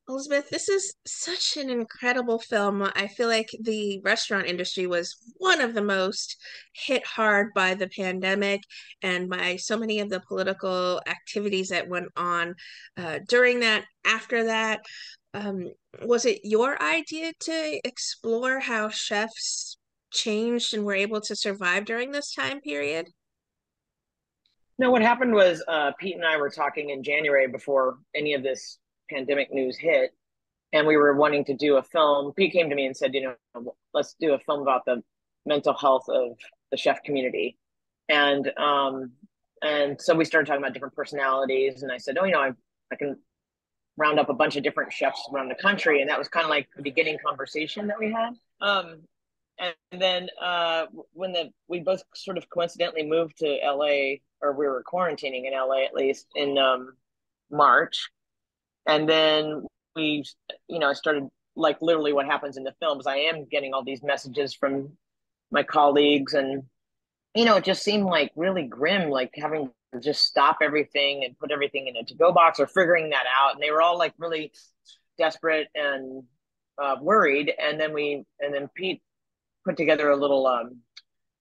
Elizabeth, this is such an incredible film. I feel like the restaurant industry was one of the most hit hard by the pandemic and by so many of the political activities that went on during that, after that. Um, was it your idea to explore how chefs changed and were able to survive during this time period? No, what happened was Pete and I were talking in January before any of this pandemic news hit, and we were wanting to do a film. Pete came to me and said, let's do a film about the mental health of the chef community, and so we started talking about different personalities, and I said, I can round up a bunch of different chefs around the country, and that was kind of like the beginning conversation that we had. And then when we both sort of coincidentally moved to LA, or we were quarantining in LA at least in March, and then we, started like literally what happens in the films. I am getting all these messages from my colleagues, and it just seemed like really grim, like having to just stop everything and put everything in a to-go box or figuring that out. And they were all like really desperate and worried. And then Pete put together a little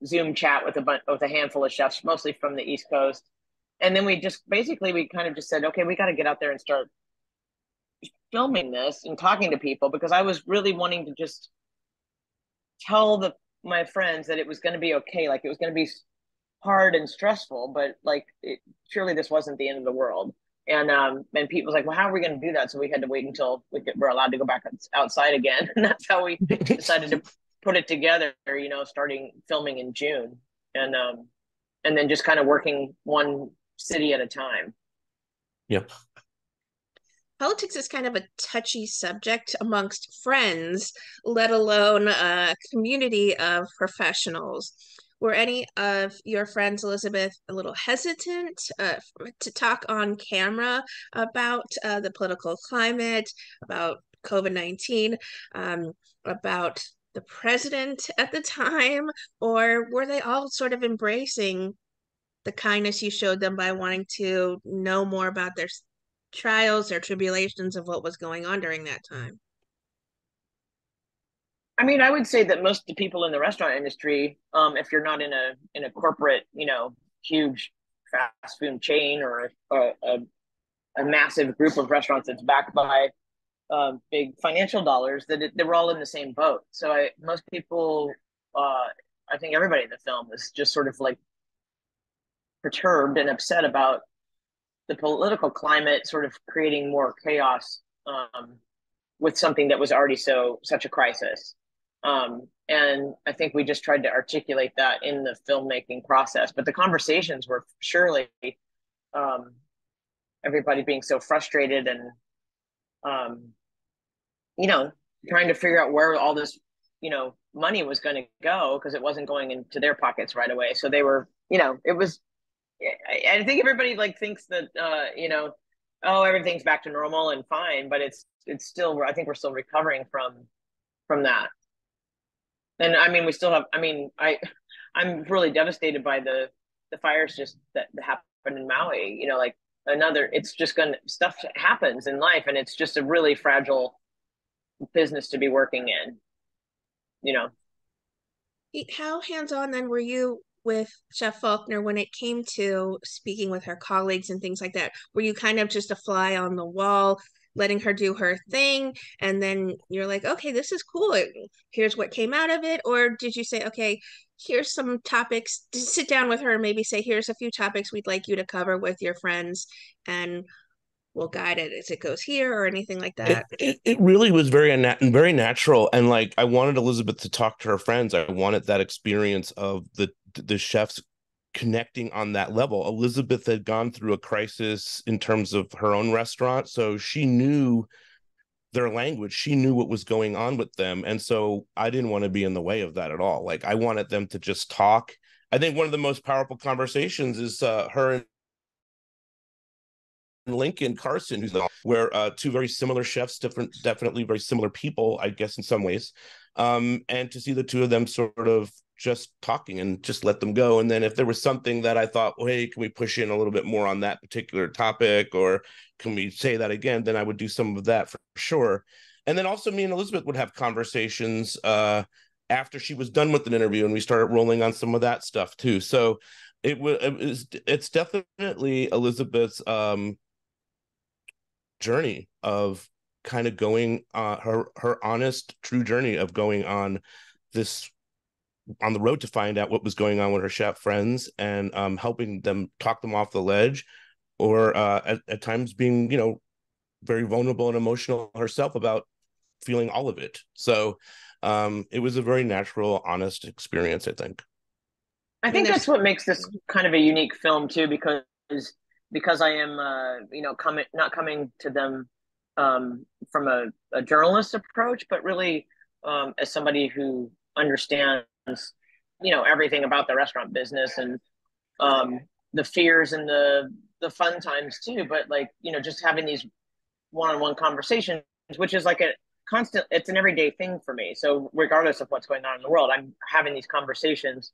Zoom chat with a handful of chefs, mostly from the East Coast. And then we kind of just said, okay, we got to get out there and start filming this and talking to people, because I was really wanting to just tell my friends that it was going to be okay. Like, it was going to be hard and stressful, but surely this wasn't the end of the world. And Pete was like, well, how are we going to do that? So we had to wait until we're allowed to go back outside again. And that's how we decided to put it together, starting filming in June, and then just kind of working one city at a time. Yep. Politics is kind of a touchy subject amongst friends, let alone a community of professionals. Were any of your friends, Elizabeth, a little hesitant to talk on camera about the political climate, about COVID-19, about the president at the time, or were they all sort of embracing the kindness you showed them by wanting to know more about their trials or tribulations of what was going on during that time? I mean, I would say that most of the people in the restaurant industry, if you're not in a corporate, huge fast food chain, or a massive group of restaurants that's backed by big financial dollars, they were all in the same boat. So most people, I think everybody in the film is just sort of like perturbed and upset about the political climate, sort of creating more chaos with something that was already such a crisis. And I think we just tried to articulate that in the filmmaking process. But the conversations were surely um, everybody being so frustrated and um, you know trying to figure out where all this money was going to go, because it wasn't going into their pockets right away. So they were, it was. I think everybody like thinks that oh, everything's back to normal and fine, but it's still. I think we're still recovering from that. And I mean, we still have. I mean, I'm really devastated by the fires just that happened in Maui. Like another. It's just gonna stuff happens in life, and it's just a really fragile business to be working in. You know. How hands-on then were you with Chef Faulkner when it came to speaking with her colleagues and things like that? Were you kind of just a fly on the wall, letting her do her thing, and then you're like, okay, this is cool. Here's what came out of it? Or did you say, okay, here's some topics, just sit down with her and maybe say, here's a few topics we'd like you to cover with your friends, and we'll guide it as it goes here, or anything like that? It really was very natural, and like I wanted Elizabeth to talk to her friends. I wanted that experience of the chefs connecting on that level. Elizabeth had gone through a crisis in terms of her own restaurant, so she knew their language. She knew what was going on with them, and so I didn't want to be in the way of that at all. Like I wanted them to just talk. I think one of the most powerful conversations is her Lincoln Carson, who's where two very similar chefs, definitely very similar people, I guess, in some ways. And to see the two of them sort of just talking and just let them go. And then if there was something that I thought, well, hey, can we push in a little bit more on that particular topic, or can we say that again, then I would do some of that for sure. And then also me and Elizabeth would have conversations after she was done with an interview, and we started rolling on some of that stuff too. So it's definitely Elizabeth's journey of kind of going her honest, true journey of going on this on the road to find out what was going on with her chef friends, and helping them talk them off the ledge, or at times being, very vulnerable and emotional herself about feeling all of it. So it was a very natural, honest experience, I think. I think that's what makes this kind of a unique film too, because I am not coming to them from a journalist approach, but really as somebody who understands everything about the restaurant business, and the fears and the fun times too. But like, just having these one-on-one conversations, which is like it's an everyday thing for me. So regardless of what's going on in the world, I'm having these conversations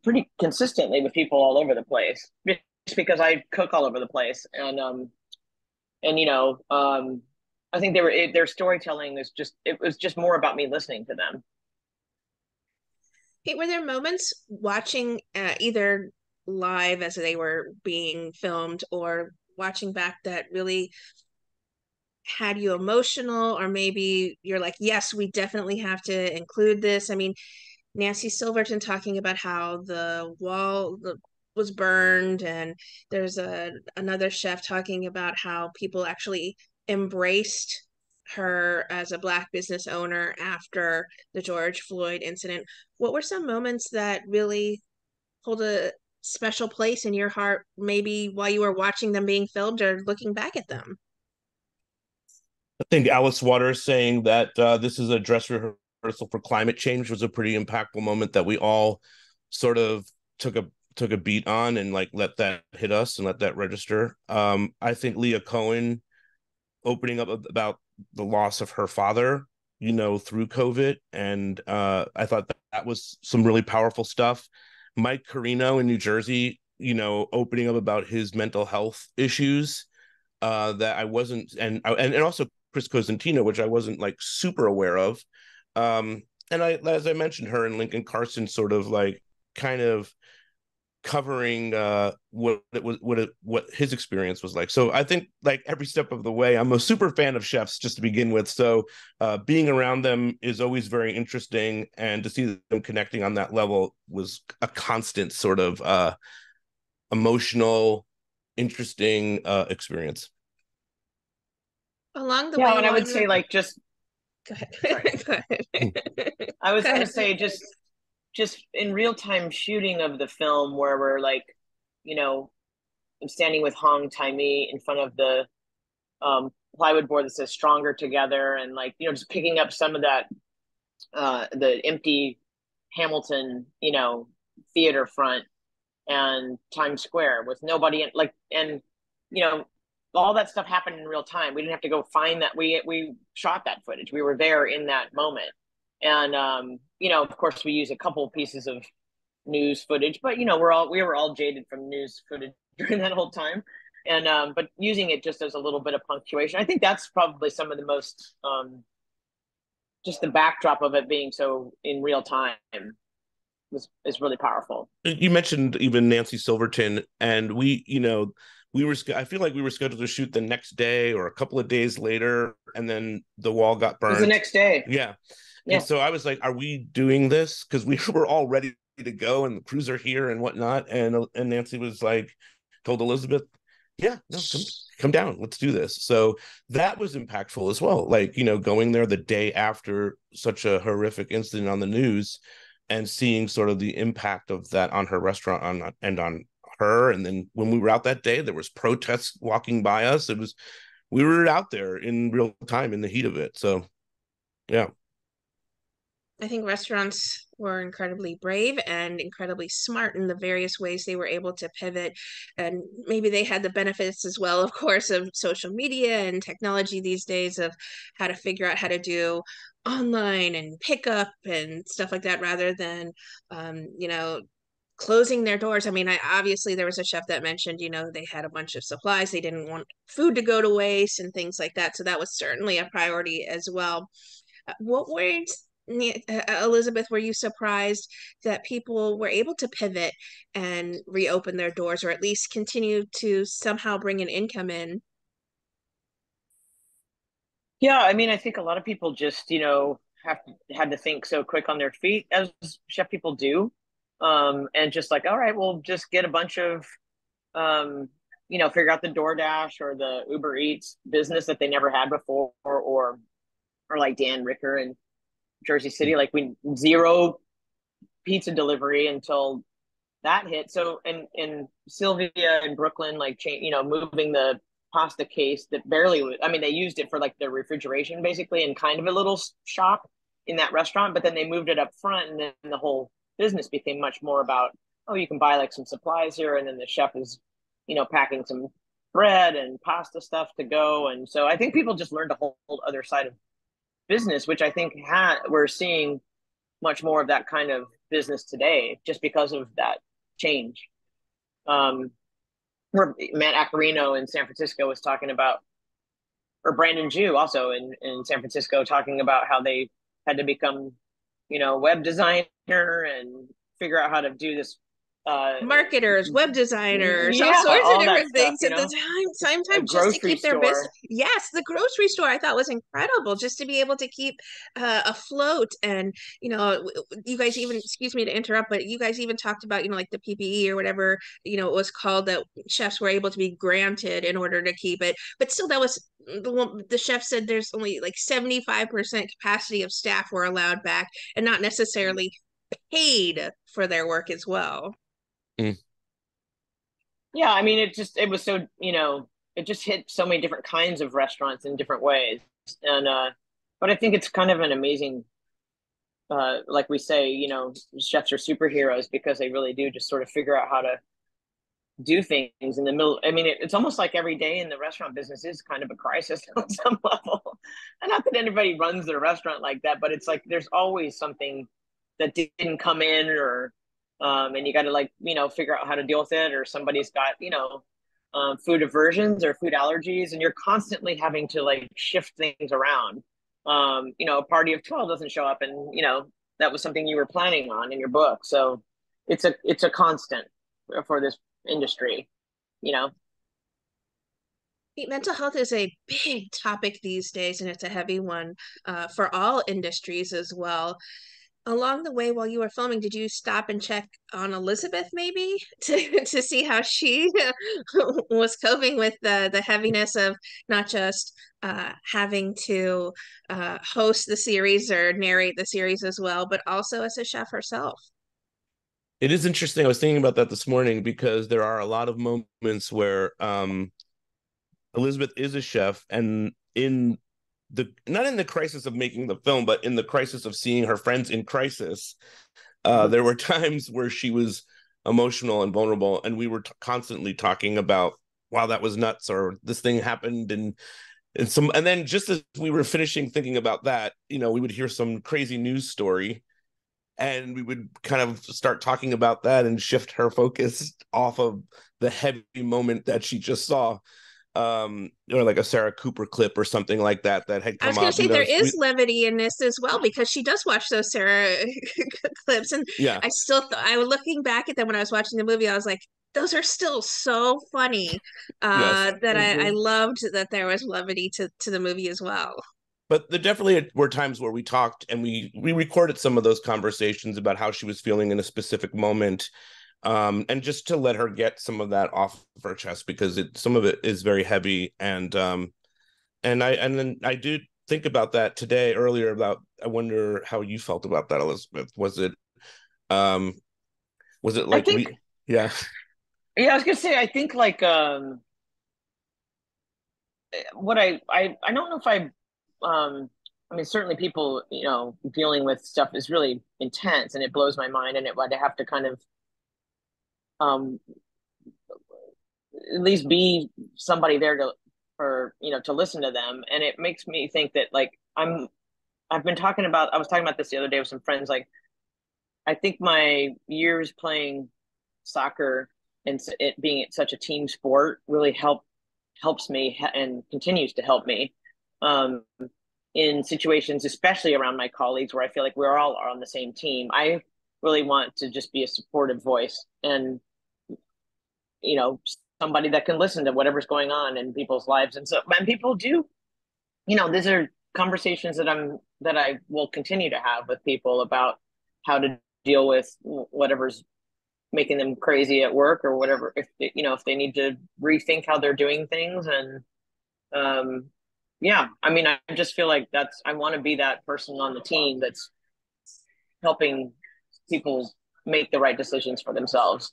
pretty consistently with people all over the place, just because I cook all over the place. I think their storytelling it was just more about me listening to them. Hey, were there moments watching either live as they were being filmed or watching back that really had you emotional, or maybe you're like, yes, we definitely have to include this? I mean, Nancy Silverton talking about how the wall was burned, and there's another chef talking about how people actually embraced her as a Black business owner after the George Floyd incident. What were some moments that really hold a special place in your heart, maybe while you were watching them being filmed or looking back at them? I think Alice Waters saying that this is a dress rehearsal for climate change was a pretty impactful moment that we all sort of took a beat on, and like let that hit us and let that register. I think Leah Cohen opening up about the loss of her father, through COVID, and I thought that was some really powerful stuff. Mike Carino in New Jersey, opening up about his mental health issues, that I wasn't, and also Chris Cosentino, which I wasn't like super aware of. And as I mentioned, her and Lincoln Carson sort of like kind of covering what his experience was like. So I think like every step of the way, I'm a super fan of chefs just to begin with. So being around them is always very interesting, and to see them connecting on that level was a constant sort of emotional, interesting experience. Along the Yeah, way, and I while would you say were like just go ahead. sorry. Go ahead. I was Go going to ahead. say just in real time shooting of the film, where we're like, I'm standing with Hong Tai-mi in front of the plywood board that says "Stronger Together," and like, just picking up some of that the empty Hamilton, theater front and Times Square with nobody in, like, and you know all that stuff happened in real time. We didn't have to go find that. We shot that footage. We were there in that moment. And of course we use a couple pieces of news footage, but we were all jaded from news footage during that whole time. And but using it just as a little bit of punctuation, I think that's probably some of the most just the backdrop of it being so in real time is really powerful. You mentioned even Nancy Silverton, and I feel like we were scheduled to shoot the next day or a couple of days later, and then the wall got It was the burnt. next day. Yeah. And Yeah. so I was like, are we doing this? Because we were all ready to go, and the crews are here and whatnot. And Nancy was like, told Elizabeth, yeah, no, come down, let's do this. So that was impactful as well. Like, going there the day after such a horrific incident on the news, and seeing sort of the impact of that on her restaurant and on her. And then when we were out that day, there was protests walking by us. We were out there in real time in the heat of it. So yeah. I think restaurants were incredibly brave and incredibly smart in the various ways they were able to pivot. And maybe they had the benefits as well, of course, of social media and technology these days, of how to figure out how to do online and pickup and stuff like that rather than, you know, closing their doors. I mean, obviously there was a chef that mentioned, you know, they had a bunch of supplies. They didn't want food to go to waste and things like that. So that was certainly a priority as well. What words, Elizabeth, were you surprised that people were able to pivot and reopen their doors or at least continue to somehow bring an income in? Yeah, I mean, I think a lot of people just, had to think so quick on their feet as chef people do. And just like, all right, we'll just get a bunch of, figure out the DoorDash or the Uber Eats business that they never had before, or like Dan Ricker in Jersey City, like we zero pizza delivery until that hit. So and Sylvia in Brooklyn, like moving the pasta case that barely was, I mean, they used it for like the refrigeration basically in kind of a little shop in that restaurant, but then they moved it up front and then the whole business became much more about, oh, you can buy like some supplies here and then the chef is, packing some bread and pasta stuff to go. And so I think people just learned a whole other side of business, which I think we're seeing much more of that kind of business today just because of that change. Um, Matt Acarino in San Francisco was talking about, or Brandon Jew also in San Francisco, talking about how they had to become, web designer and figure out how to do this. Marketers, web designers, all Yeah, sorts of all that different stuff, things at the same a time, just to grocery keep their business. store. Yes, the grocery store I thought was incredible, just to be able to keep afloat. And you guys even, excuse me to interrupt, but you guys even talked about, like the PPE or whatever, it was called, that chefs were able to be granted in order to keep it. But still, that was the chef said there's only like 75% capacity of staff were allowed back and not necessarily paid for their work as well. Mm. Yeah, I mean, it was so, it just hit so many different kinds of restaurants in different ways. And, but I think it's kind of an amazing, like we say, chefs are superheroes because they really do just sort of figure out how to do things in the middle. I mean, it's almost like every day in the restaurant business is kind of a crisis on some level. And not that anybody runs their restaurant like that, but it's like there's always something that didn't come in, or and you got to like figure out how to deal with it, or somebody's got food aversions or food allergies, and you're constantly having to like shift things around. A party of 12 doesn't show up, and that was something you were planning on in your book. So it's a constant for this industry, you know. Mental health is a big topic these days, and it's a heavy one for all industries as well. Along the way, while you were filming, did you stop and check on Elizabeth maybe to see how she was coping with the heaviness of not just having to host the series or narrate the series as well, but also as a chef herself? It is interesting. I was thinking about that this morning because there are a lot of moments where Elizabeth is a chef, and in the not in the crisis of making the film, but in the crisis of seeing her friends in crisis, there were times where she was emotional and vulnerable, and we were constantly talking about, wow, that was nuts, or this thing happened, and then just as we were finishing thinking about that, we would hear some crazy news story, and we would kind of start talking about that and shift her focus off of the heavy moment that she just saw, or like a Sarah Cooper clip or something like that had I was come going to up. say there is levity in this as well because she does watch those Sarah clips, and Yeah, I was looking back at them when I was watching the movie. I was like, those are still so funny yes. that I Mm-hmm. loved that there was levity to the movie as well. But there definitely were times where we talked and we recorded some of those conversations about how she was feeling in a specific moment, and just to let her get some of that off of her chest because some of it is very heavy, and then I do think about that today earlier about I wonder how you felt about that, Elizabeth. Um was it I like think, yeah. yeah, I was gonna say, I think like what I don't know if I mean, certainly people, dealing with stuff is really intense and it blows my mind, and it would have to kind of um at least be somebody there to, for to listen to them. And it makes me think that like I was talking about this the other day with some friends. Like, I think my years playing soccer and it being such a team sport really helps me and continues to help me um, in situations, especially around my colleagues, where I feel like we're all on the same team. I really want to just be a supportive voice and somebody that can listen to whatever's going on in people's lives. And people do, these are conversations that I will continue to have with people about how to deal with whatever's making them crazy at work or whatever, if they need to rethink how they're doing things. And yeah, I mean, I just feel like I want to be that person on the team that's helping people make the right decisions for themselves.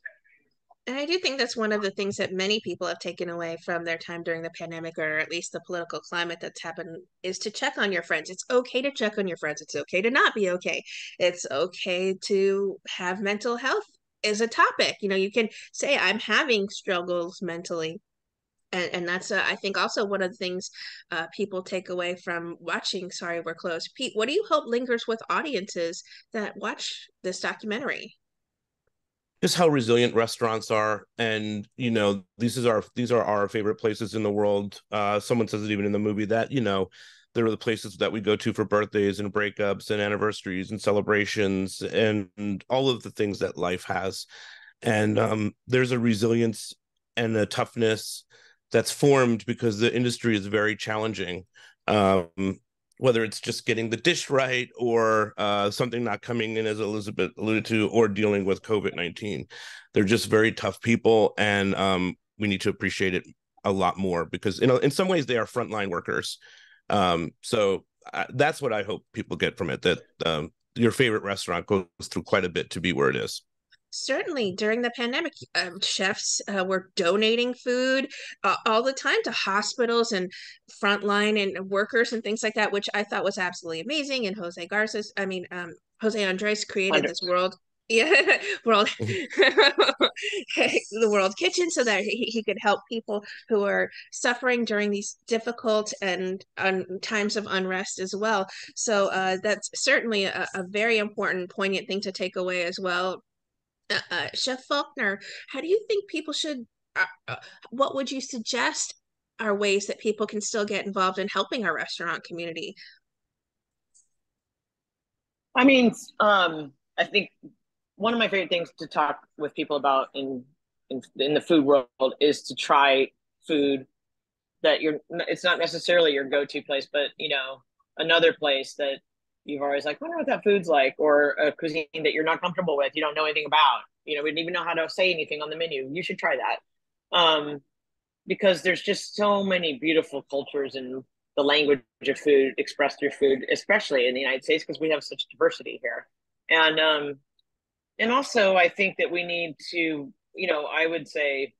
And I do think that's one of the things that many people have taken away from their time during the pandemic, or at least the political climate that's happened, is to check on your friends. It's okay to check on your friends. It's okay to not be okay. It's okay to have mental health as a topic. You can say, I'm having struggles mentally. And that's, I think, also one of the things people take away from watching Sorry We're Closed. Pete, what do you hope lingers with audiences that watch this documentary? Just how resilient restaurants are, and these are our favorite places in the world. Someone says it even in the movie that they're the places that we go to for birthdays and breakups and anniversaries and celebrations and all of the things that life has. And there's a resilience and a toughness that's formed because the industry is very challenging. Whether it's just getting the dish right or something not coming in, as Elizabeth alluded to, or dealing with COVID-19. They're just very tough people, and we need to appreciate it a lot more because in some ways they are frontline workers. So that's what I hope people get from it, that your favorite restaurant goes through quite a bit to be where it is. Certainly, during the pandemic, chefs were donating food all the time to hospitals and frontline and workers and things like that, which I thought was absolutely amazing. And Jose Andres created Under, this world, yeah, world, the World Kitchen, so that he could help people who are suffering during these difficult and times of unrest as well. So that's certainly a very important, poignant thing to take away as well. Chef Falkner, how do you think people should, what would you suggest are ways that people can still get involved in helping our restaurant community? I mean, I think one of my favorite things to talk with people about in the food world is to try food that it's not necessarily your go-to place, but another place that you've always like, wonder what that food's like, or a cuisine that you're not comfortable with, you don't know anything about, we didn't even know how to say anything on the menu. You should try that. Because there's just so many beautiful cultures and the language of food expressed through food, especially in the United States, because we have such diversity here. And also I think that we need to, I would say,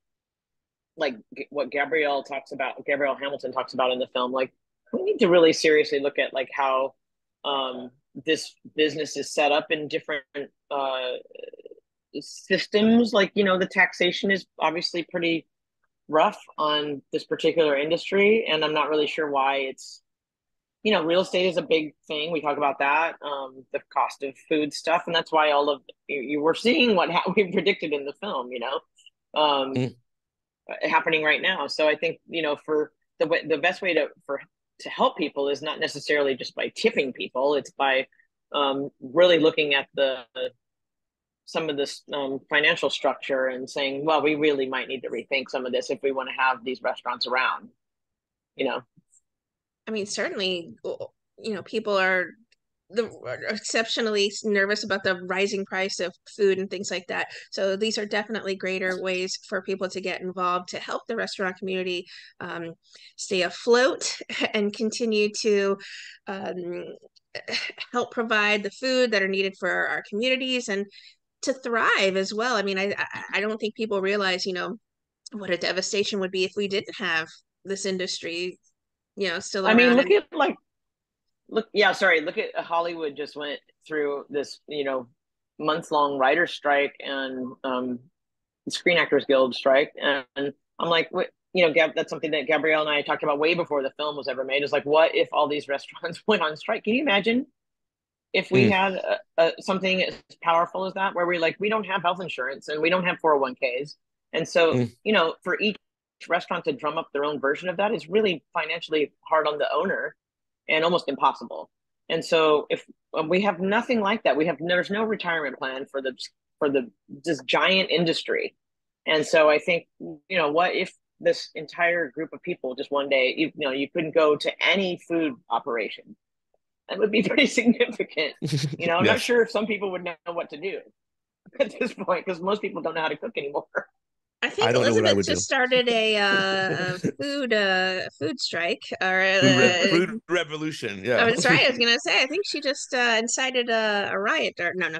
like what Gabrielle Hamilton talks about in the film, like we need to really seriously look at like how this business is set up in different systems. Like, the taxation is obviously pretty rough on this particular industry, and I'm not really sure why it's, real estate is a big thing. We talk about that, the cost of food stuff, and that's why all of you were seeing what we predicted in the film, um, Mm. happening right now. So I think, for the best way to help people is not necessarily just by tipping people. It's by really looking at some of this financial structure and saying, well, we really might need to rethink some of this if we want to have these restaurants around, you know. I mean, certainly, people are exceptionally nervous about the rising price of food and things like that. So these are definitely greater ways for people to get involved to help the restaurant community stay afloat and continue to um, help provide the food that are needed for our communities and to thrive as well. I mean, I don't think people realize, what a devastation would be if we didn't have this industry, still I mean, around. look And at like yeah, sorry, look at Hollywood just went through this, months long writer strike and Screen Actors Guild strike, and I'm like, that's something that Gabrielle and I talked about way before the film was ever made, is like, what if all these restaurants went on strike? Can you imagine if we Mm. had something as powerful as that, where we don't have health insurance and we don't have 401ks. And so, Mm. for each restaurant to drum up their own version of that is really financially hard on the owner and almost impossible. And so if we have nothing like that, there's no retirement plan for the this giant industry. And so I think, what if this entire group of people just one day, you couldn't go to any food operation? That would be pretty significant. I'm not Yes. sure if some people would know what to do at this point, because most people don't know how to cook anymore. I I think don't know what I Elizabeth would just do. started a food strike, or Food revolution. oh, Yeah. that's right. I was gonna say. I think she just incited a riot, or no, no,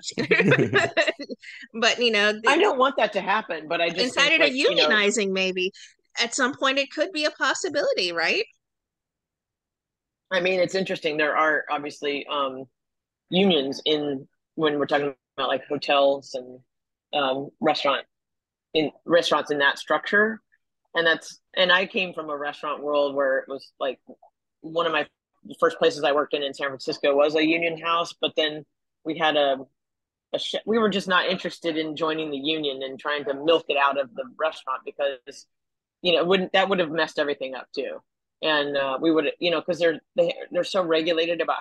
but I don't want that to happen, but I just think, incited a like, unionizing. Maybe at some point it could be a possibility, right? I mean, it's interesting. There are obviously unions when we're talking about like hotels and restaurants in that structure. And I came from a restaurant world where it was like one of my first places I worked in San Francisco was a union house, but then we had we were just not interested in joining the union and trying to milk it out of the restaurant, because that would have messed everything up too. And we would, because they're so regulated about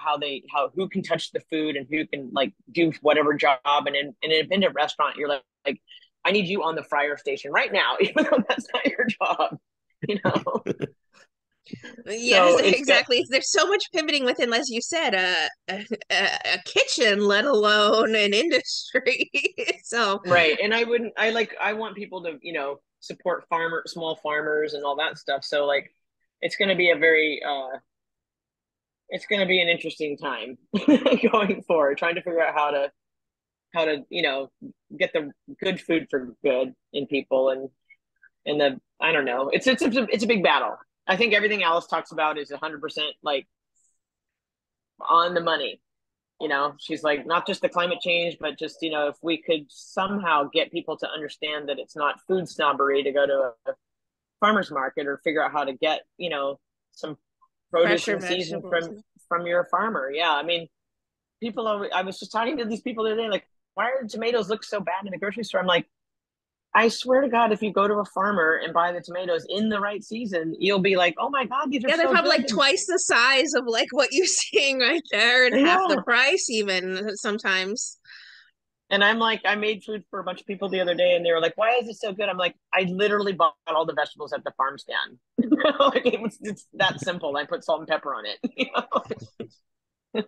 who can touch the food and who can like do whatever job. And in an independent restaurant, you're like, I need you on the fryer station right now, even though that's not your job, you know. Yes, So it's got exactly. There's so much pivoting within, as you said, a kitchen, let alone an industry. So, right. And I want people to, support small farmers and all that stuff. So like, it's going to be it's going to be an interesting time going forward, trying to figure out how to get the good food for good in people. And I don't know, it's a big battle. I think everything Alice talks about is 100% like on the money. She's like, not just the climate change, but just, if we could somehow get people to understand that it's not food snobbery to go to a farmer's market, or figure out how to get, some produce fresher in season vegetables. from your farmer. Yeah, I mean, I was just talking to these people the other day, like, why do tomatoes look so bad in the grocery store? I'm like, I swear to God, if you go to a farmer and buy the tomatoes in the right season, you'll be like, oh my God, these are Yeah, they're so probably good. like twice the size of like what you're seeing right there, and half the Yeah. price even sometimes. And I'm like, I made food for a bunch of people the other day, and they were like, why is it so good? I'm like, I literally bought all the vegetables at the farm stand. Like, it's that simple. I put salt and pepper on it.